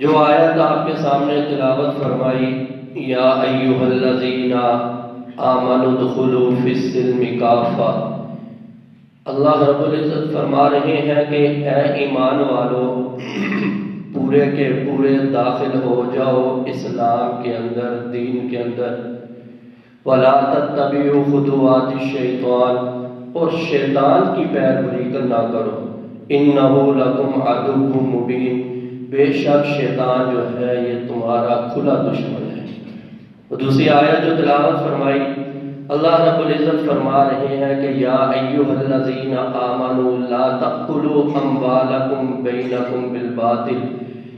جو آیت آپ کے سامنے تلاوت فرمائی، یا ایھا الذین آمنوا ادخلوا فی السلم کافہ، اللہ رب العزت فرما رہے ہیں کہ اے ایمان والو، پورے کے پورے داخل ہو جاؤ اسلام کے اندر، دین کے اندر۔ وَلَا تَتَّبِعُوا خُطُوَاتِ الشَّيْطَانِ، اور شیطان کی پیروی نہ کرو، إِنَّهُ لَكُمْ عَدُوٌّ مُبِينٌ، بے شک شیطان جو ہے یہ تمہارا کھلا دشمن ہے۔ اور دوسری آیت جو تلاوت فرمائی، اللہ رب العزت فرما رہے ہیں کہ یا ایھا الذین آمنوا لا تأکلوا اموالکم بینکم بالباطل،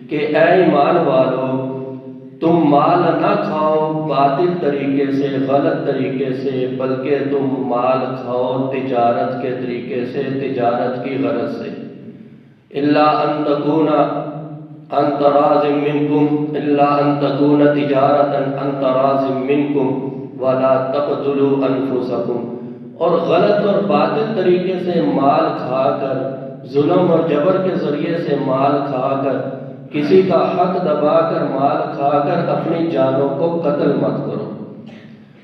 کہ اے ایمان والو تم مال نہ کھاؤ باطل طریقے سے، غلط طریقے سے، بلکہ تم مال کھاؤ تجارت کے طریقے سے، تجارت کی غرض سے۔ الا ان تکون عن تراض منکم، الا ان تکون تجارتا عن تراض منکم وَلَا تَقْتُلُوا أَنفُسَكُمْ، اور غلط اور باطل طریقے سے مال کھا کر، ظلم اور جبر کے ذریعے سے مال کھا کر، کسی کا حق دبا کر مال کھا کر اپنی جانوں کو قتل مت کرو۔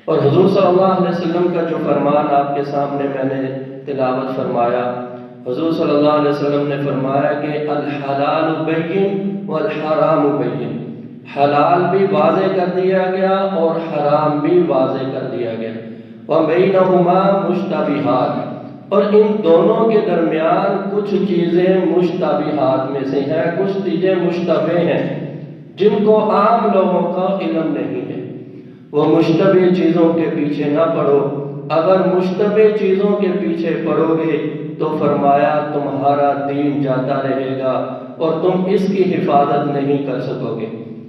اور حضور صلی اللہ علیہ وسلم کا جو فرمان آپ کے سامنے میں نے تلاوت فرمایا، حضور صلی اللہ علیہ وسلم نے فرمایا کہ الحلال بین والحرام بین، حلال بھی واضح کر دیا گیا اور حرام بھی واضح کر دیا گیا۔ وَبَيْنَهُمَا مُشْتَبِهَاتٌ، اور ان دونوں کے درمیان کچھ چیزیں مشتبہات میں سے ہیں، کچھ چیزیں مشتبہ ہیں جن کو عام لوگوں کا علم نہیں ہے۔ وہ مشتبہ چیزوں کے پیچھے نہ پڑو، اگر مشتبہ چیزوں کے پیچھے پڑو گے تو فرمایا تمہارا دین جاتا رہے گا اور تم اس کی حفاظت نہیں کر سکو گے۔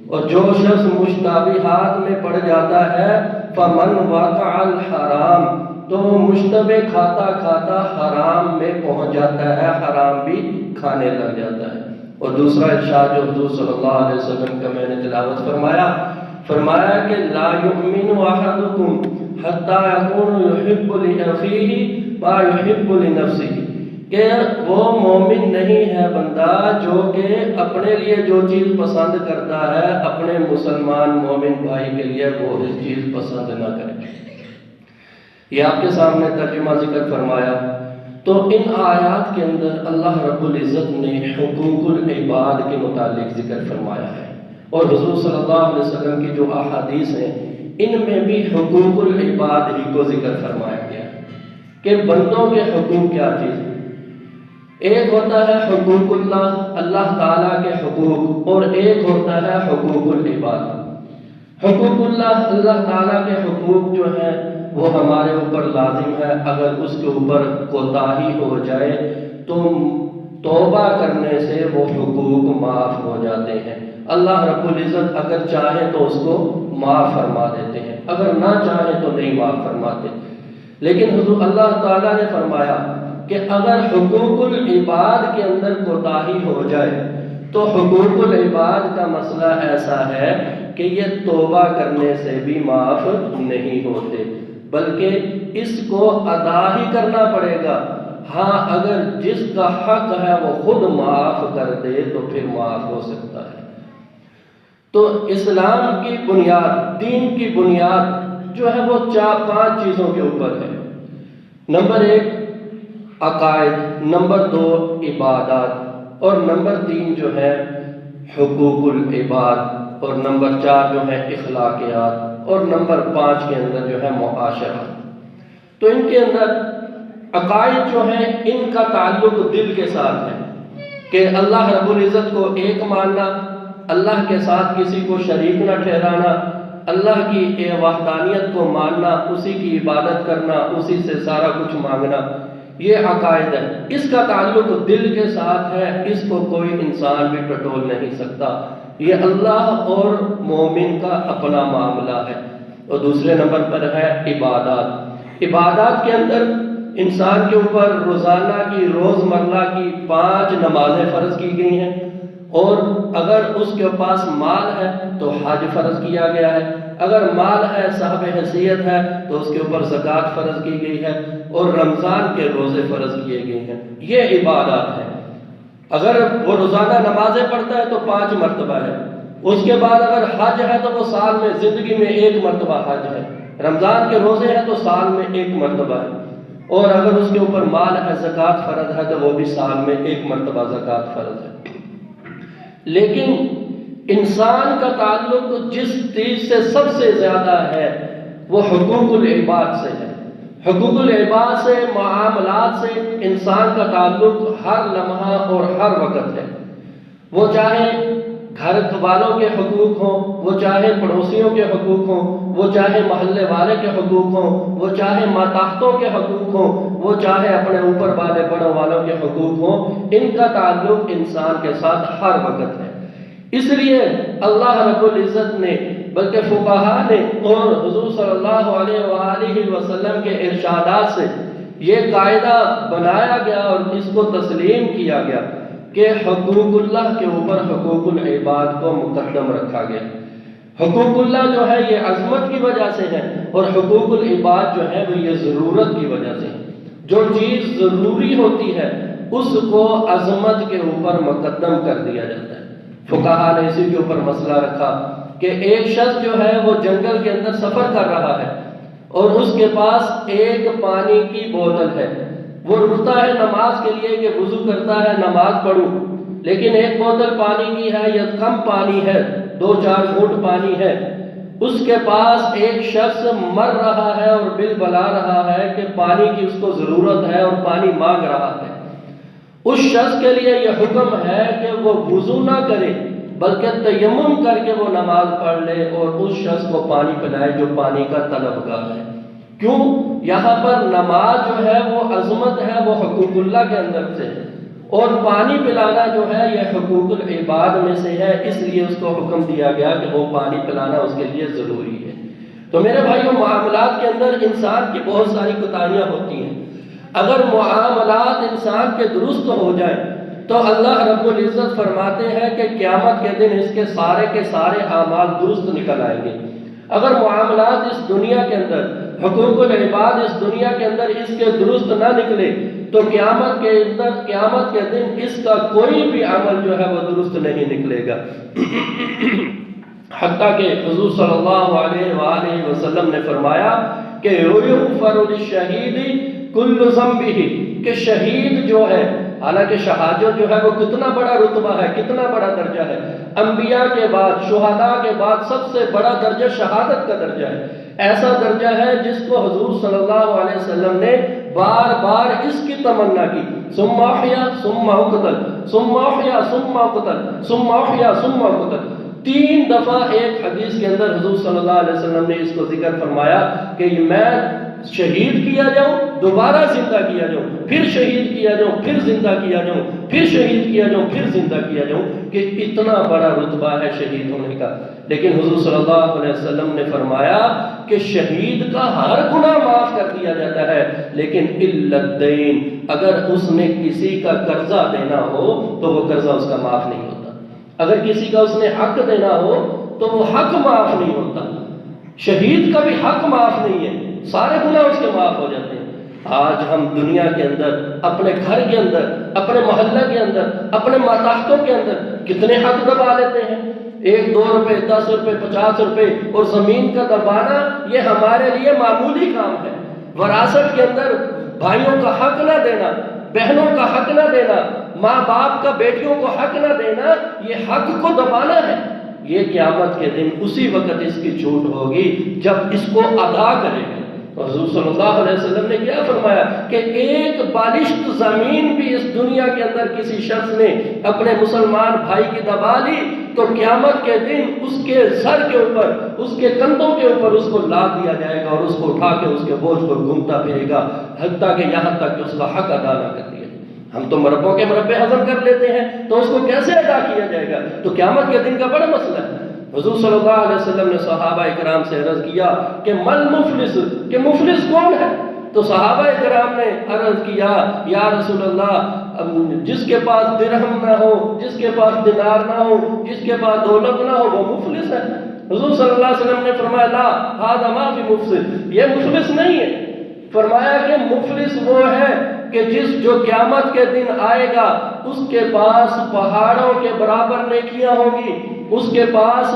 اور جو شخص مشتبہات میں پڑ جاتا ہے فمن وقع الحرام، تو وہ مشتبہ کھاتا کھاتا حرام میں پہنچ جاتا ہے، حرام بھی کھانے لگ جاتا ہے۔ اور دوسرا ارشاد جو حضور صلی اللہ علیہ وسلم کا میں نے تلاوت فرمایا کہ لا یؤمن احدکم حتی یکون یحب لأخیہ ما یحب لنفسہ، کہ وہ مومن نہیں ہے بندہ جو کہ اپنے لیے جو چیز پسند کرتا ہے اپنے مسلمان مومن بھائی کے لیے وہ اس چیز پسند نہ کرے۔ یہ آپ کے سامنے ترجمہ ذکر فرمایا۔ تو ان آیات کے اندر اللہ رب العزت نے حقوق العباد کے متعلق ذکر فرمایا ہے، اور حضور صلی اللہ علیہ وسلم کی جو احادیث ہیں ان میں بھی حقوق العباد ہی کو ذکر فرمایا گیا کہ بندوں کے حقوق کیا چیز ہیں۔ ایک ہوتا ہے حقوق اللہ تعالیٰ کے حقوق، اور ایک ہوتا ہے حقوق العباد۔ حقوق اللہ تعالیٰ کے حقوق جو ہیں وہ ہمارے اوپر لازم ہے، اگر اس کے اوپر کوتاہی ہو جائے تو توبہ کرنے سے وہ حقوق معاف ہو جاتے ہیں۔ اللہ رب العزت اگر چاہیں تو اس کو معاف فرما دیتے ہیں، اگر نہ چاہیں تو نہیں معاف فرماتے۔ لیکن حضور اللہ تعالیٰ نے فرمایا کہ اگر حقوق العباد کے اندر کوتاہی ہو جائے تو حقوق العباد کا مسئلہ ایسا ہے کہ یہ توبہ کرنے سے بھی معاف نہیں ہوتے، بلکہ اس کو ادا ہی کرنا پڑے گا۔ ہاں اگر جس کا حق ہے وہ خود معاف کر دے تو پھر معاف ہو سکتا ہے۔ تو اسلام کی بنیاد، دین کی بنیاد جو ہے وہ 5 چیزوں کے اوپر ہے۔ نمبر 1 عقائد، نمبر 2 عبادات، اور نمبر 3 جو ہے حقوق العباد، اور نمبر 4 جو ہے اخلاقیات، اور نمبر 5 کے اندر جو ہے معاشرت۔ تو ان کے اندر عقائد جو ہیں ان کا تعلق دل کے ساتھ ہے کہ اللہ رب العزت کو ایک ماننا، اللہ کے ساتھ کسی کو شریک نہ ٹھہرانا، اللہ کی وحدانیت کو ماننا، اسی کی عبادت کرنا، اسی سے سارا کچھ مانگنا، یہ عقائد ہے۔ اس کا تعلق دل کے ساتھ ہے، اس کو کوئی انسان بھی ٹٹول نہیں سکتا، یہ اللہ اور مومن کا اپنا معاملہ ہے۔ اور دوسرے نمبر پر ہے عبادات۔ عبادات کے اندر انسان کے اوپر روزانہ کی، روزمرہ کی 5 نمازیں فرض کی گئی ہیں، اور اگر اس کے پاس مال ہے تو حج فرض کیا گیا ہے، اگر مال ہے، صاحب حیثیت ہے، تو اس کے اوپر زکوٰۃ فرض کی گئی ہے، اور رمضان کے روزے فرض کیے گئے ہیں۔ یہ عبادات ہیں۔ اگر وہ روزانہ نمازیں پڑھتا ہے تو 5 مرتبہ ہے، اس کے بعد اگر حج ہے تو وہ سال میں زندگی میں 1 مرتبہ حج ہے، رمضان کے روزے ہیں تو سال میں 1 مرتبہ ہے، اور اگر اس کے اوپر مال ہے، زکوٰۃ فرض ہے تو وہ بھی سال میں 1 مرتبہ زکوٰۃ فرض ہے۔ لیکن انسان کا تعلق جس چیز سے سب سے زیادہ ہے وہ حقوق العباد سے ہے۔ حقوق العباد سے، معاملات سے انسان کا تعلق ہر لمحہ اور ہر وقت ہے، وہ چاہے گھر والوں کے حقوق ہوں، وہ چاہے پڑوسیوں کے حقوق ہوں، وہ چاہے محلے والے کے حقوق ہوں، وہ چاہے ماتحتوں کے حقوق ہوں، وہ چاہے اپنے اوپر والے بڑوں والوں کے حقوق ہوں، ان کا تعلق انسان کے ساتھ ہر وقت ہے۔ اس لیے اللہ رب العزت نے، بلکہ فقہاء نے اور حضور صلی اللہ علیہ وآلہ وسلم کے ارشادات سے یہ قاعدہ بنایا گیا اور اس کو تسلیم کیا گیا کہ حقوق اللہ کے اوپر حقوق العباد کو مقدم رکھا گیا۔ حقوق اللہ جو ہے یہ عظمت کی وجہ سے ہے، اور حقوق العباد جو ہے وہ یہ ضرورت کی وجہ سے ہے۔ جو چیز ضروری ہوتی ہے اس کو عظمت کے اوپر مقدم کر دیا جاتا ہے۔ فقہاء نے اسی کے اوپر مسئلہ رکھا کہ ایک شخص جو ہے وہ جنگل کے اندر سفر کر رہا ہے اور اس کے پاس ایک پانی کی بوتل ہے، وہ رکتا ہے نماز کے لیے کہ وضو کرتا ہے نماز پڑھوں، لیکن ایک بوتل پانی کی ہے یا کم پانی ہے، 2-4 گھونٹ پانی ہے، اس کے پاس ایک شخص مر رہا ہے اور بل بلا رہا ہے کہ پانی کی اس کو ضرورت ہے اور پانی مانگ رہا ہے۔ اس شخص کے لیے یہ حکم ہے کہ وہ وضو نہ کرے بلکہ تیمم کر کے وہ نماز پڑھ لے اور اس شخص کو پانی پلائے جو پانی کا طلبگار ہے۔ کیوں؟ یہاں پر نماز جو ہے وہ عظمت ہے، وہ حقوق اللہ کے اندر سے ہے، اور پانی پلانا جو ہے یہ حقوق العباد میں سے ہے، اس لیے اس کو حکم دیا گیا کہ وہ پانی پلانا اس کے لیے ضروری ہے۔ تو میرے بھائیوں، معاملات کے اندر انسان کی بہت ساری کوتاہیاں ہوتی ہیں۔ اگر معاملات انسان کے درست ہو جائیں تو اللہ رب العزت فرماتے ہیں کہ قیامت کے دن اس کے سارے اعمال درست نکل آئیں گے۔ اگر معاملات اس دنیا کے اندر، حقوق العباد اس دنیا کے اندر اس کے درست نہ نکلے تو قیامت کے دن اس کا کوئی بھی عمل جو ہے وہ درست نہیں نکلے گا۔ حتیٰ کہ حضور صلی اللہ علیہ وآلہ وسلم نے فرمایا کہ یغفر للشہید کل ذنبہ، کہ شہید جو ہے، حالانکہ شہادت جو ہے وہ کتنا بڑا رتبہ ہے، کتنا بڑا درجہ ہے، انبیاء کے بعد، شہداء کے بعد سب سے بڑا درجہ شہادت کا درجہ ہے۔ ایسا درجہ ہے جس کو حضور صلی اللہ علیہ وسلم نے بار بار اس کی تمنا کی، ثم احیا ثم اقتل ثم احیا ثم اقتل ثم احیا ثم اقتل۔ 3 دفعہ ایک حدیث کے اندر حضور صلی اللہ علیہ وسلم نے اس کو ذکر فرمایا کہ میں شہید کیا جاؤں، دوبارہ زندہ کیا جاؤں، پھر شہید کیا جاؤں، پھر زندہ کیا جاؤں، پھر شہید کیا جاؤں، پھر زندہ کیا جاؤں، کہ اتنا بڑا رتبہ ہے شہید ہونے کا۔ لیکن حضور صلی اللہ علیہ وسلم نے فرمایا کہ شہید کا ہر گناہ معاف کر دیا جاتا ہے، لیکن الا الدین، اگر اس نے کسی کا قرضہ دینا ہو تو وہ قرضہ اس کا معاف نہیں ہوتا، اگر کسی کا اس نے حق دینا ہو تو وہ حق معاف نہیں ہوتا۔ شہید کا بھی حق معاف نہیں ہے، سارے گناہ اس کے معاف ہو جاتے ہیں۔ آج ہم دنیا کے اندر، اپنے گھر کے اندر، اپنے محلہ کے اندر، اپنے ماتحتوں کے اندر کتنے حق دبا لیتے ہیں، 1-2 روپے، 10 روپے، 50 روپے، اور زمین کا دبانا یہ ہمارے لیے معمولی کام ہے۔ وراثت کے اندر بھائیوں کا حق نہ دینا، بہنوں کا حق نہ دینا، ماں باپ کا بیٹیوں کو حق نہ دینا، یہ حق کو دبانا ہے۔ یہ قیامت کے دن اسی وقت اس کی چھوٹ ہوگی جب اس کو ادا کرے گا۔ حضور صلی اللہ علیہ وسلم نے کیا فرمایا کہ ایک بالشت زمین بھی اس دنیا کے اندر کسی شخص نے اپنے مسلمان بھائی کی دبا لی تو قیامت کے دن اس کے سر کے اوپر، اس کے کندھوں کے اوپر اس کو لاد دیا جائے گا اور اس کو اٹھا کے اس کے بوجھ پر گھومتا پھرے گا، حتیٰ کہ یہاں تک کہ اس کا حق ادا نہ کر دیا۔ ہم تو مربوں کے مربے ہضم کر لیتے ہیں تو اس کو کیسے ادا کیا جائے گا؟ تو قیامت کے دن کا بڑا مسئلہ ہے۔ حضور صلی اللہ علیہ وسلم نے صحابہ اکرام سے عرض کیا کہ مل مفلس، کہ مفلس کون ہے؟ تو صحابہ اکرام نے عرض کیا یا رسول اللہ، جس کے پاس درہم نہ ہو، جس کے پاس دینار نہ ہو، جس کے پاس دولت نہ ہو وہ مفلس ہے۔ حضور صلی اللہ علیہ وسلم نے فرمایا لا ھذا ما فی مفلس، یہ مفلس نہیں ہے۔ فرمایا کہ مفلس وہ ہے کہ جو قیامت کے دن آئے گا اس کے پاس پہاڑوں کے برابر نیکیاں ہوں گی، اس کے پاس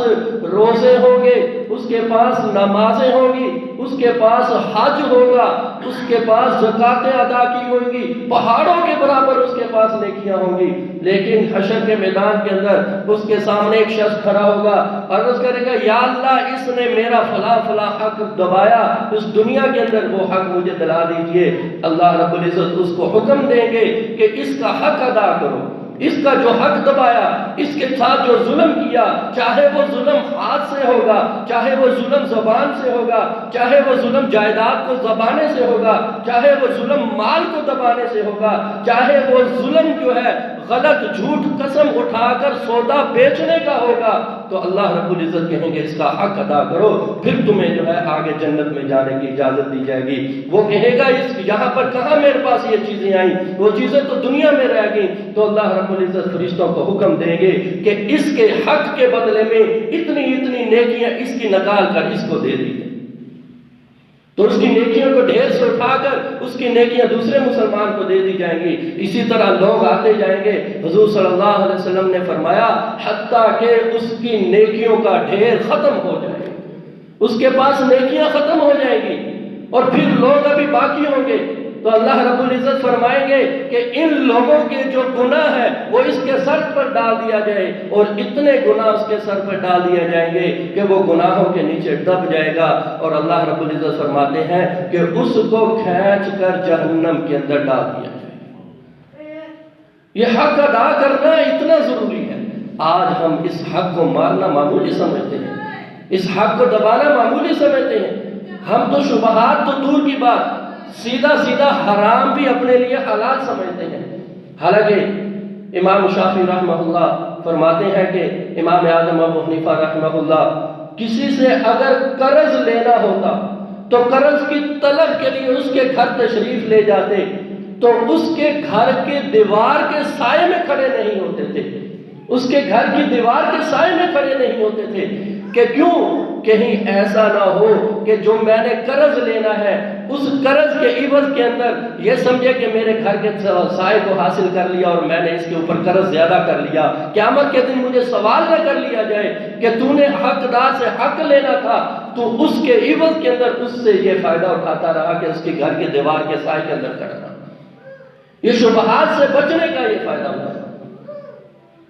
روزے ہوں گے، اس کے پاس نمازیں ہوں گی، اس کے پاس حج ہوگا، اس کے پاس زکاتیں ادا کی ہوں گی، پہاڑوں کے برابر اس کے پاس نیکیاں ہوں گی۔ لیکن حشر کے میدان کے اندر اس کے سامنے ایک شخص کھڑا ہوگا، عرض کرے گا یا اللہ اس نے میرا فلاں فلاں حق دبایا، اس دنیا کے اندر وہ حق مجھے دلا دیجئے۔ اللہ رب العزت اس کو حکم دیں گے کہ اس کا حق ادا کرو، اس کا جو حق دبایا، اس کے ساتھ جو ظلم کیا، چاہے وہ ظلم ہاتھ سے ہوگا، چاہے وہ ظلم زبان سے ہوگا، چاہے وہ ظلم جائیداد کو دبانے سے ہوگا، چاہے وہ ظلم مال کو دبانے سے ہوگا، چاہے وہ ظلم جو ہے غلط جھوٹ قسم اٹھا کر سودا بیچنے کا ہوگا، تو اللہ رب العزت کہیں گے اس کا حق ادا کرو، پھر تمہیں جو ہے آگے جنت میں جانے کی اجازت دی جائے گی۔ وہ کہے گا یہاں پر کہاں میرے پاس یہ چیزیں آئیں، وہ چیزیں تو دنیا میں رہ گئیں۔ تو اللہ رب العزت فرشتوں کو حکم دیں گے کہ اس کے حق کے بدلے میں اتنی اتنی نیکیاں اس کی نکال کر اس کو دے دیجیے۔ تو اس کی نیکیوں کو ڈھیر سے اٹھا کر اس کی نیکیاں دوسرے مسلمان کو دے دی جائیں گی۔ اسی طرح لوگ آتے جائیں گے، حضور صلی اللہ علیہ وسلم نے فرمایا حتیٰ کہ اس کی نیکیوں کا ڈھیر ختم ہو جائے، اس کے پاس نیکیاں ختم ہو جائیں گی اور پھر لوگ ابھی باقی ہوں گے، تو اللہ رب العزت فرمائیں گے کہ ان لوگوں کے جو گناہ ہے وہ اس کے سر پر ڈال دیا جائے، اور اتنے گناہ اس کے سر پر ڈال دیا جائیں گے کہ وہ گناہوں کے نیچے دب جائے گا، اور اللہ رب العزت فرماتے ہیں کہ اس کو کھینچ کر جہنم کے اندر ڈال دیا جائے۔ یہ حق ادا کرنا اتنا ضروری ہے۔ آج ہم اس حق کو مارنا معمولی سمجھتے ہیں، اس حق کو دبانا معمولی سمجھتے ہیں۔ ہم تو شبہات تو دور کی بات، سیدھا سیدھا حرام بھی اپنے لیے حلال سمجھتے ہیں۔ حالانکہ امام شافعی رحمہ اللہ فرماتے ہیں کہ امام اعظم ابو حنیفہ رحمہ اللہ کسی سے اگر قرض لینا ہوتا تو قرض کی طلب کے لیے اس کے گھر تشریف لے جاتے تو اس کے گھر کے دیوار کے سائے میں کھڑے نہیں ہوتے تھے، اس کے گھر کی دیوار کے سائے میں کھڑے نہیں ہوتے تھے، کہ کیوں؟ کہیں ایسا نہ ہو کہ جو میں نے قرض لینا ہے اس قرض کے عوض کے اندر یہ سمجھے کہ میرے گھر کے سائے کو حاصل کر لیا اور میں نے اس کے اوپر قرض زیادہ کر لیا، قیامت کے دن مجھے سوال نہ کر لیا جائے کہ تو نے حقدار سے حق لینا تھا، تو اس کے عوض کے اندر اس سے یہ فائدہ اٹھاتا رہا کہ اس کے گھر کے دیوار کے سائے کے اندر کھڑا۔ یہ شبہات سے بچنے کا یہ فائدہ ہوتا ہے۔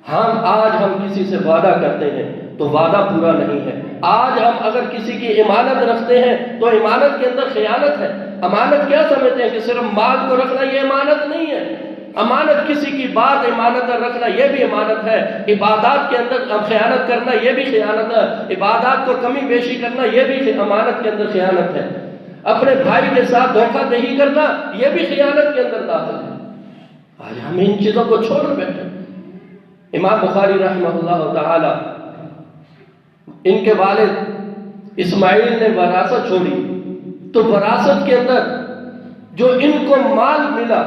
آج ہم کسی سے وعدہ کرتے ہیں تو وعدہ پورا نہیں ہے۔ آج ہم اگر کسی کی امانت رکھتے ہیں تو امانت کے اندر خیانت ہے۔ امانت کیا سمجھتے ہیں کہ صرف مال کو رکھنا یہ امانت نہیں ہے، امانت کسی کی بات امانت رکھنا یہ بھی امانت ہے، عبادات کے اندر خیانت کرنا یہ بھی خیانت ہے، عبادات کو کمی بیشی کرنا یہ بھی امانت کے اندر خیانت ہے، اپنے بھائی کے ساتھ دھوکہ دہی کرنا یہ بھی خیانت کے اندر داخل ہے۔ آج ہم ان چیزوں کو چھوڑ بیٹھے۔ امام بخاری رحمہ اللہ تعالی ان کے والد اسماعیل نے وراثت چھوڑی، تو وراثت کے اندر جو ان کو مال ملا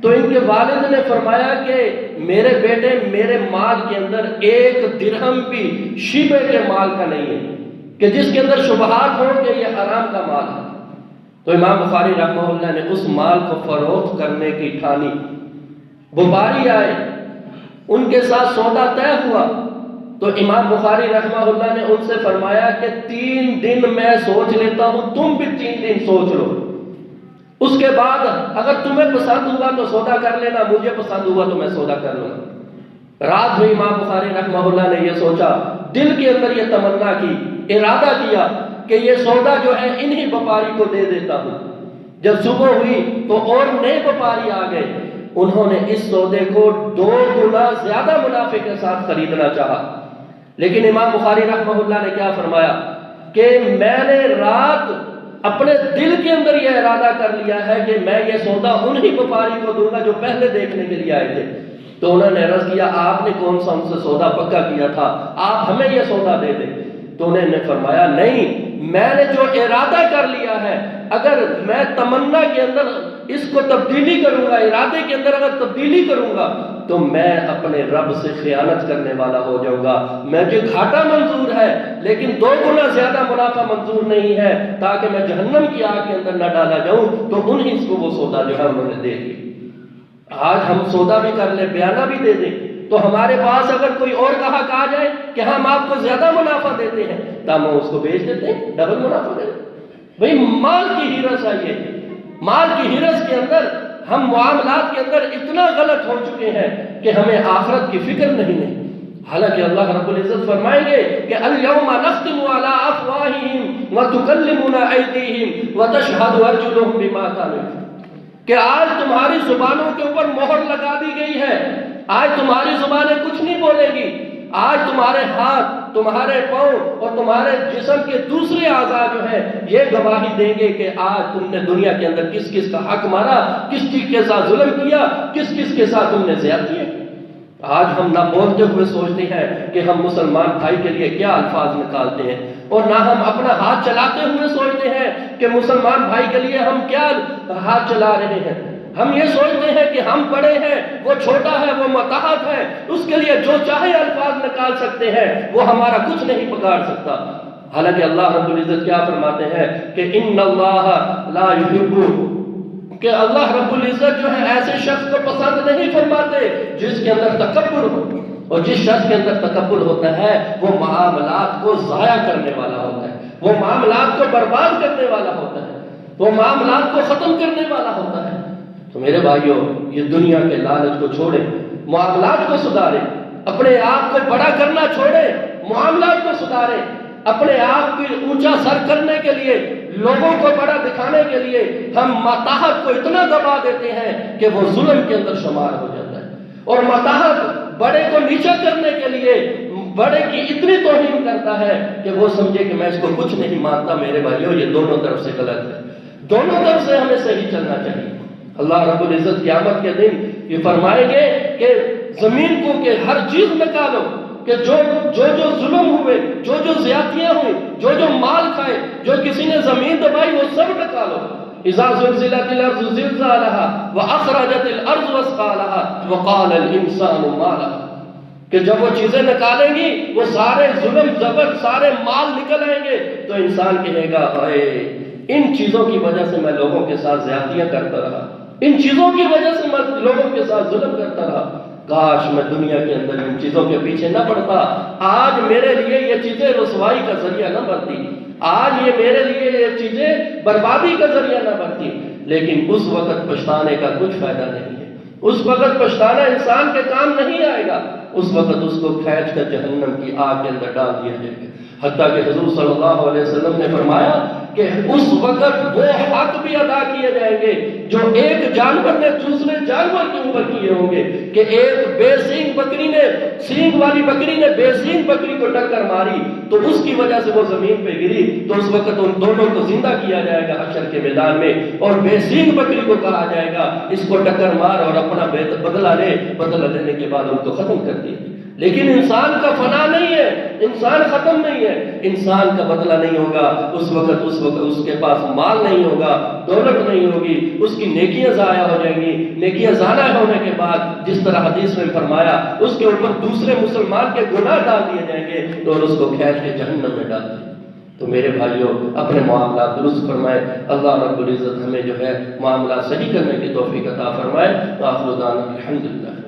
تو ان کے والد نے فرمایا کہ میرے بیٹے میرے مال کے اندر ایک درہم بھی شیبے کے مال کا نہیں ہے کہ جس کے اندر شبہات ہوں کہ یہ حرام کا مال ہے۔ تو امام بخاری رحمہ اللہ نے اس مال کو فروخت کرنے کی ٹھانی۔ بخاری آئے، ان کے ساتھ سودا طے ہوا، تو امام بخاری رحمہ اللہ نے ان سے فرمایا کہ 3 دن میں سوچ لیتا ہوں، تم بھی 3 دن سوچ لو، اس کے بعد اگر تمہیں پسند ہوا تو سودا کر لینا، مجھے پسند ہوا تو میں سودا کر لوں گا۔ رات ہوئی، امام بخاری رحمہ اللہ نے یہ سوچا، دل کے اندر یہ تمنا کی، ارادہ کیا کہ یہ سودا جو ہے انہی وپاری کو دے دیتا ہوں۔ جب صبح ہوئی تو اور نئے وپاری آ گئے، انہوں نے اس سودے کو 2 گنا زیادہ منافع کے ساتھ خریدنا چاہا، لیکن امام بخاری رحمہ اللہ نے کیا فرمایا کہ میں نے رات اپنے دل کے اندر یہ ارادہ کر لیا ہے کہ میں یہ سودا انہی وپاری کو دوں گا جو پہلے دیکھنے کے لیے آئے تھے۔ تو انہوں نے عرض کیا آپ نے کون سا ہم سے سودا پکا کیا تھا، آپ ہمیں یہ سودا دے دیں۔ تو انہوں نے فرمایا نہیں، میں نے جو ارادہ کر لیا ہے، اگر میں تمنا کے اندر اس کو تبدیلی کروں گا، ارادے کے اندر اگر تبدیلی کروں گا تو میں اپنے رب سے خیانت کرنے والا ہو جاؤں گا۔ مجھے گھاٹا منظور ہے لیکن 2 گنا زیادہ منافع منظور نہیں ہے تاکہ میں جہنم کی آگ کے اندر نہ ڈالا جاؤں۔ تو انہیں کو وہ سودا جو ہے انہوں نے دے دی۔ آج ہم سودا بھی کر لیں، بیانہ بھی دے دیں، تو ہمارے پاس اگر کوئی اور گاہک آ جائے کہ ہم آپ کو زیادہ منافع دیتے ہیں تو ہم اس کو بیچ دیتے ہیں، ڈبل منافع دیتے ہیں۔ بھئی مال کی ہرس آئیے، مال کی ہرس کے اندر ہم معاملات کے اندر اتنا غلط ہو چکے ہیں کہ ہمیں آخرت کی فکر نہیں۔ حالانکہ اللہ رب العزت فرمائیں گے کہ اليوم نختم علی افواہہم وتکلمنا ایدیہم وتشہد ارجلہم بما کانوا یکسبون، کہ آج تمہاری زبانوں کے اوپر مہر لگا دی گئی ہے، آج تمہاری زبانیں کچھ نہیں بولیں گی، آج تمہارے ہاتھ، تمہارے پاؤں اور تمہارے جسم کے دوسرے اعضاء جو ہیں یہ گواہی دیں گے کہ آج تم نے دنیا کے اندر کس کس کا حق مارا، کس کس کے ساتھ ظلم کیا، کس کس کے ساتھ تم نے زیادتی ہے۔ آج ہم نہ بولتے ہوئے سوچتے ہیں کہ ہم مسلمان بھائی کے لیے کیا الفاظ نکالتے ہیں، اور نہ ہم اپنا ہاتھ چلاتے ہوئے سوچتے ہیں کہ مسلمان بھائی کے لیے ہم کیا ہاتھ چلا رہے ہیں۔ ہم یہ سوچتے ہیں کہ ہم بڑے ہیں، وہ چھوٹا ہے، وہ متحد ہے، اس کے لیے جو چاہے الفاظ نکال سکتے ہیں، وہ ہمارا کچھ نہیں بگاڑ سکتا۔ حالانکہ اللہ رب العزت کیا فرماتے ہیں کہ ان اللہ لا یحب، کہ اللہ رب العزت جو ہے ایسے شخص کو پسند نہیں فرماتے جس کے اندر تکبر ہو، اور جس شخص کے اندر تکبر ہوتا ہے وہ معاملات کو ضائع کرنے والا ہوتا ہے، وہ معاملات کو برباد کرنے والا ہوتا ہے، وہ معاملات کو ختم کرنے والا ہوتا ہے۔ تو میرے بھائیوں، یہ دنیا کے لالچ کو چھوڑیں، معاملات کو سدھاریں، اپنے آپ کو بڑا کرنا چھوڑیں، معاملات کو سدھاریں، اپنے آپ کو اونچا سر کرنے کے لیے، لوگوں کو بڑا دکھانے کے لیے ہم متاحت کو اتنا دبا دیتے ہیں کہ وہ ظلم کے اندر شمار ہو جاتا ہے، اور متاحت بڑے کو نیچا کرنے کے لیے بڑے کی اتنی توہین کرتا ہے کہ وہ سمجھے کہ میں اس کو کچھ نہیں مانتا۔ میرے بھائیوں، یہ دونوں طرف سے غلط ہے، دونوں طرف سے ہمیں صحیح چلنا چاہیے۔ اللہ رب العزت قیامت کے دن یہ فرمائیں گے کہ زمین کو کہ ہر چیز نکالو، کہ جو ظلم ہوئے، جو زیادتیاں ہوئی، جو مال کھائے، جو کسی نے زمین دبائی، وہ سب نکالو۔ اذا زلزلت الارض زلزالها واخرجت الارض اثقالها وقال الانسان ما لها، کہ جب وہ چیزیں نکالیں گی وہ سارے ظلم زبر، سارے مال نکل آئیں گے، تو انسان کہے گا ہائے، ان چیزوں کی وجہ سے میں لوگوں کے ساتھ زیادتیاں کرتا رہا، ان چیزوں کی وجہ سے میں لوگوں کے ساتھ ظلم کرتا رہا، کاش میں دنیا کے اندر ان چیزوں کے پیچھے نہ پڑتا، آج میرے لیے یہ چیزیں رسوائی کا ذریعہ نہ بنتی، آج یہ میرے لیے یہ چیزیں بربادی کا ذریعہ نہ بنتی۔ لیکن اس وقت پچھتانے کا کچھ فائدہ نہیں ہے، اس وقت پچھتانا انسان کے کام نہیں آئے گا، اس وقت اس کو کھینچ کر جہنم کی آگ کے اندر ڈال دیا جائے گا۔ حتیٰ کہ حضور صلی اللہ علیہ وسلم نے فرمایا کہ اس وقت وہ حق بھی ادا کیے جائیں گے جو ایک جانور نے دوسرے جانور کے اوپر کیے ہوں گے، کہ ایک بے سینگ بکری نے، سینگ والی بکری نے بے سینگ بکری کو ٹکر ماری تو اس کی وجہ سے وہ زمین پہ گری، تو اس وقت ان دونوں کو زندہ کیا جائے گا حشر کے میدان میں، اور بے سینگ بکری کو کہا جائے گا اس کو ٹکر مار اور اپنا بدلہ لے، بدلہ لینے کے بعد ان کو ختم کر دیا۔ لیکن انسان کا فنا نہیں ہے، انسان ختم نہیں ہے، انسان کا بدلہ نہیں ہوگا، اس وقت اس کے پاس مال نہیں ہوگا، دولت نہیں ہوگی، اس کی نیکیاں ضائع ہو جائیں گی، نیکیاں ضائع ہونے کے بعد جس طرح حدیث میں فرمایا اس کے اوپر دوسرے مسلمان کے گناہ ڈال دیے جائیں گے تو اس کو کھینچ کے جہنم میں ڈال دیں۔ تو میرے بھائیوں، اپنے معاملات درست فرمائے، اللہ رب العزت ہمیں جو ہے معاملات صحیح کرنے کی توفیق عطا فرمائے۔ آخر دعوانا الحمدللہ۔